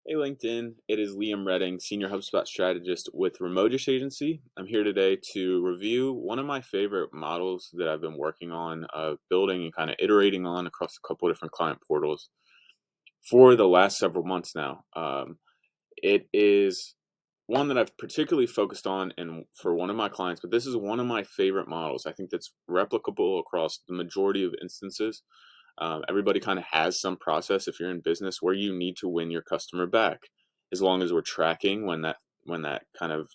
Hey LinkedIn, it is Liam Redding, Senior HubSpot Strategist with Remotish Agency. I'm here today to review one of my favorite models that I've been working on, building and kind of iterating on across a couple of different client portals for the last several months now. It is one that I've particularly focused on and for one of my clients, but this is one of my favorite models. I think that's replicable across the majority of instances. Everybody kind of has some process if you're in business where you need to win your customer back. As long as we're tracking when that kind of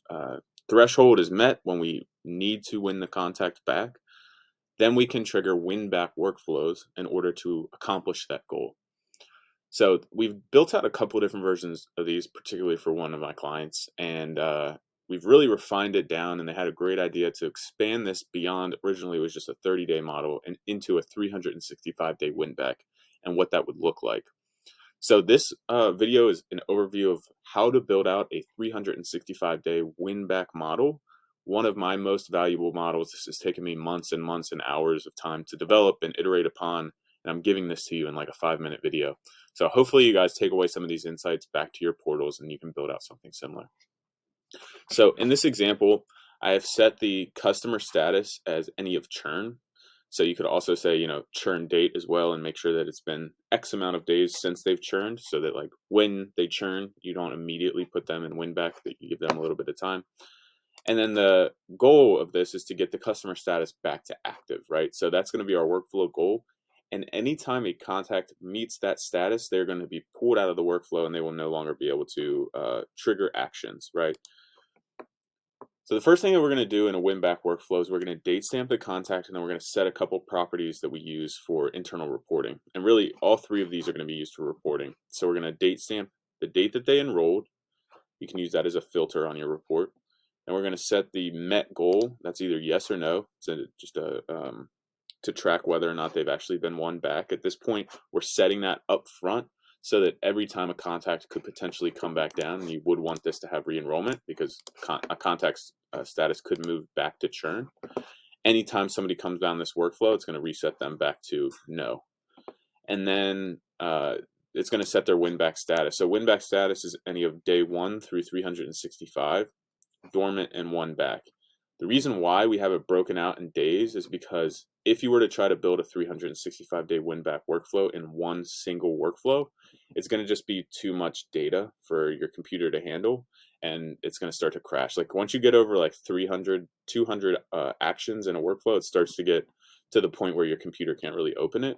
threshold is met, when we need to win the contact back, then we can trigger win back workflows in order to accomplish that goal. So we've built out a couple different versions of these, particularly for one of my clients, and we've really refined it down. And they had a great idea to expand this beyond. Originally, it was just a 30-day model and into a 365-day win back, and what that would look like. So this video is an overview of how to build out a 365-day win back model. One of my most valuable models. This has taken me months and months and hours of time to develop and iterate upon. And I'm giving this to you in like a 5-minute video. So hopefully you guys take away some of these insights back to your portals and you can build out something similar. So in this example, I have set the customer status as any of churn. So you could also say, churn date as well, and make sure that it's been X amount of days since they've churned, so that like when they churn, you don't immediately put them in win back, that you give them a little bit of time. And then the goal of this is to get the customer status back to active, right? So that's going to be our workflow goal. And anytime a contact meets that status, they're going to be pulled out of the workflow and they will no longer be able to trigger actions, right? So the first thing that we're going to do in a win back workflow is we're going to date stamp the contact, and then we're going to set a couple properties that we use for internal reporting. And really all three of these are going to be used for reporting. So we're going to date stamp the date that they enrolled. You can use that as a filter on your report. And we're going to set the met goal. That's either yes or no. So just to track whether or not they've actually been won back. At this point, we're setting that up front so that every time a contact could potentially come back down, and you would want this to have re-enrollment because a contact's status could move back to churn. Anytime somebody comes down this workflow, it's going to reset them back to no. And then it's going to set their win back status. So win back status is any of day 1 through 365, dormant and won back. The reason why we have it broken out in days is because if you were to try to build a 365-day win back workflow in one single workflow, it's going to just be too much data for your computer to handle, and it's going to start to crash. Like once you get over like 300, 200 actions in a workflow, it starts to get to the point where your computer can't really open it.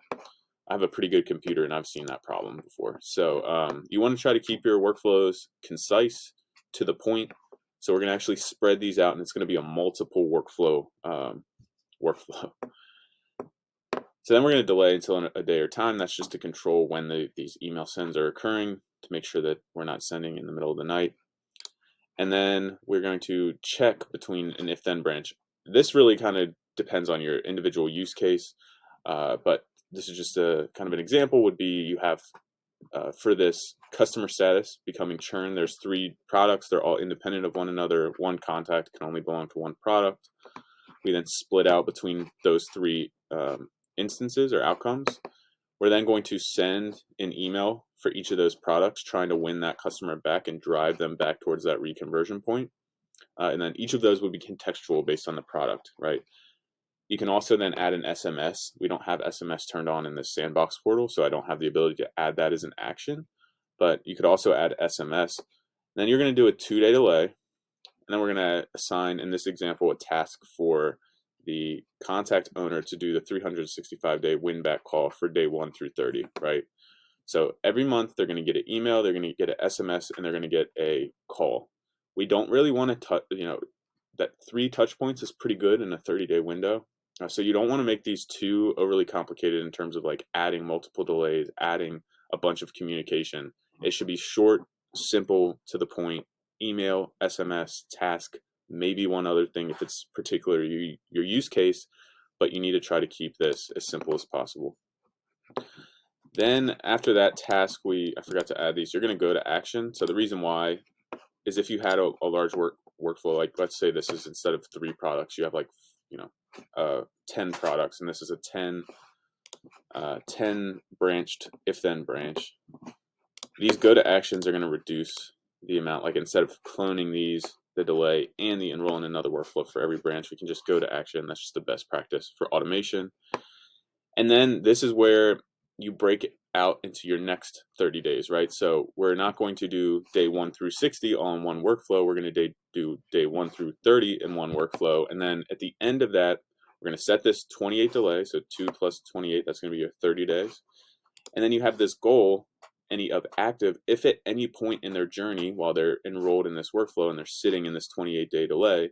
I have a pretty good computer and I've seen that problem before. So you want to try to keep your workflows concise, to the point. So we're going to actually spread these out, and it's going to be a multiple workflow. So then we're going to delay until a day or time. That's just to control when these email sends are occurring, to make sure that we're not sending in the middle of the night. And then we're going to check between an if-then branch. This really kind of depends on your individual use case, but this is just a kind of an example. Would be you have for this customer status becoming churn, there's 3 products. They're all independent of one another. One contact can only belong to one product. We then split out between those 3 instances or outcomes. We're then going to send an email for each of those products, trying to win that customer back and drive them back towards that reconversion point. And then each of those would be contextual based on the product, right? You can also then add an SMS. We don't have SMS turned on in this sandbox portal, so I don't have the ability to add that as an action. But you could also add SMS. Then you're going to do a 2-day delay, and then we're going to assign, in this example, a task for the contact owner to do the 365-day win-back call for day 1 through 30, right? So every month they're going to get an email, they're going to get an SMS, and they're going to get a call. We don't really want to touch, that 3 touch points is pretty good in a 30-day window. So you don't want to make these too overly complicated in terms of like adding multiple delays, adding a bunch of communication. It should be short, simple, to the point. Email, SMS, task, maybe one other thing if it's particular your use case, but you need to try to keep this as simple as possible. Then after that task, I forgot to add these, you're going to go to action. So the reason why is if you had a large workflow, like let's say this is, instead of 3 products, you have like 10 products, and this is a 10 branched if-then branch. These go to actions are going to reduce the amount, like instead of cloning the delay and the enroll in another workflow for every branch, we can just go to action. That's just the best practice for automation. And then this is where you break it out into your next 30 days, right? So we're not going to do day 1 through 60 all in one workflow. We're going to do day 1 through 30 in one workflow. And then at the end of that, we're going to set this 28 delay. So 2 plus 28, that's going to be your 30 days. And then you have this goal, any of active, if at any point in their journey while they're enrolled in this workflow and they're sitting in this 28-day delay,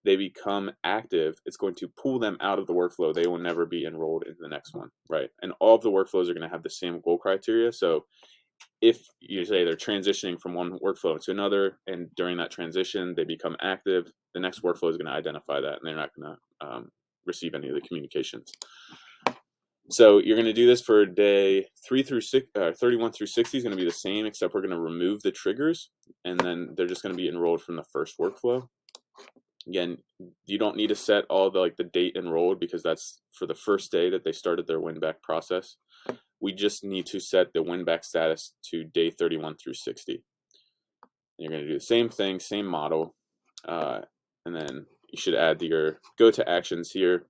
they become active, it's going to pull them out of the workflow. They will never be enrolled into the next one, right? And all of the workflows are going to have the same goal criteria. So if you say they're transitioning from one workflow to another, and during that transition they become active, the next workflow is going to identify that, and they're not going to receive any of the communications. So you're going to do this for day 31 through 60 is going to be the same, except we're going to remove the triggers, and then they're just going to be enrolled from the first workflow. Again, you don't need to set all the date enrolled, because that's for the first day that they started their win-back process. We just need to set the win-back status to day 31 through 60. And you're going to do the same thing, same model, and then you should add your go-to actions here.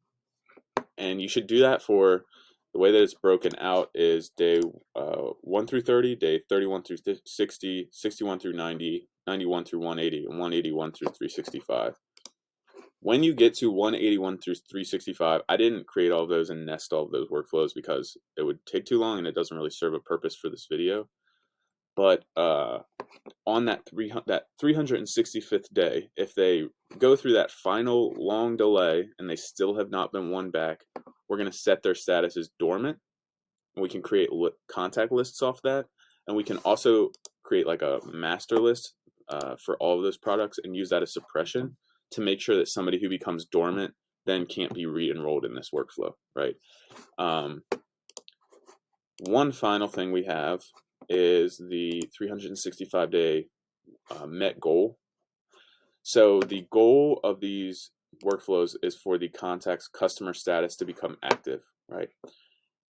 And you should do that for, the way that it's broken out is day 1 through 30, day 31 through 60, 61 through 90, 91 through 180, and 181 through 365. When you get to 181 through 365, I didn't create all of those and nest all of those workflows because it would take too long and it doesn't really serve a purpose for this video. But on that 365th day, if they go through that final long delay and they still have not been won back, we're going to set their status as dormant. And we can create contact lists off that. And we can also create like a master list for all of those products and use that as suppression to make sure that somebody who becomes dormant then can't be re-enrolled in this workflow, right? One final thing we have is the 365-day met goal. So the goal of these workflows is for the contact's customer status to become active, right?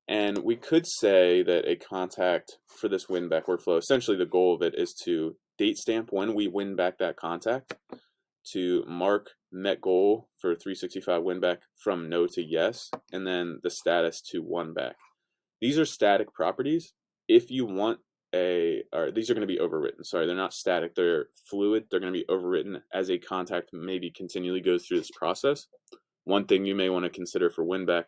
And we could say that a contact for this win back workflow, essentially the goal of it is to date stamp when we win back that contact, to mark met goal for 365 win back from no to yes, and then the status to won back. These are static properties. If you want these are going to be overwritten. Sorry, they're not static, they're fluid. They're going to be overwritten as a contact maybe continually goes through this process. One thing you may want to consider for win back,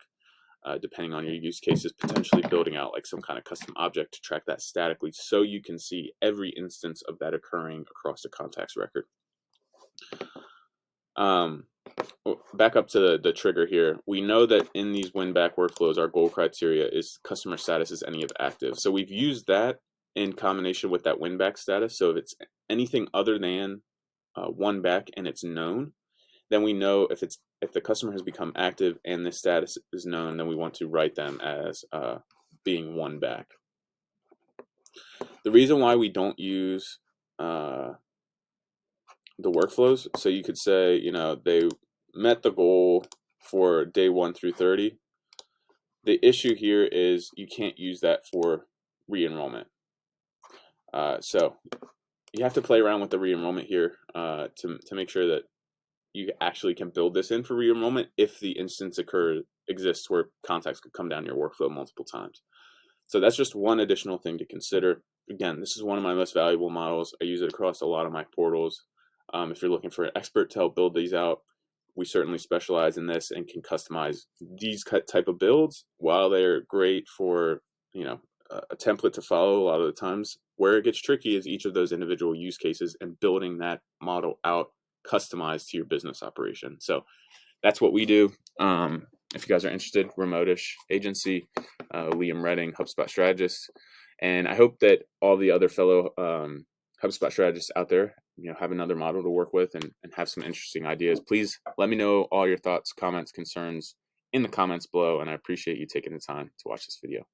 depending on your use case, is potentially building out like some kind of custom object to track that statically so you can see every instance of that occurring across the contact's record. Back up to the trigger here. We know that in these win back workflows, our goal criteria is customer status is any of active. So we've used that in combination with that win back status. So if it's anything other than won back and it's known, then we know if the customer has become active and this status is known, then we want to write them as being won back. The reason why we don't use the workflows, so you could say, they met the goal for day 1 through 30. The issue here is you can't use that for re-enrollment. So you have to play around with the re-enrollment here to make sure that you actually can build this in for re-enrollment if the instance exists where contacts could come down your workflow multiple times. So that's just one additional thing to consider. Again, this is one of my most valuable models. I use it across a lot of my portals. If you're looking for an expert to help build these out, we certainly specialize in this and can customize these type of builds. While they're great for a template to follow, a lot of the times where it gets tricky is each of those individual use cases and building that model out customized to your business operation. So that's what we do. If you guys are interested, remotish agency, Liam Redding, HubSpot strategist. And I hope that all the other fellow HubSpot strategists out there, have another model to work with and have some interesting ideas. Please let me know all your thoughts, comments, concerns in the comments below. And I appreciate you taking the time to watch this video.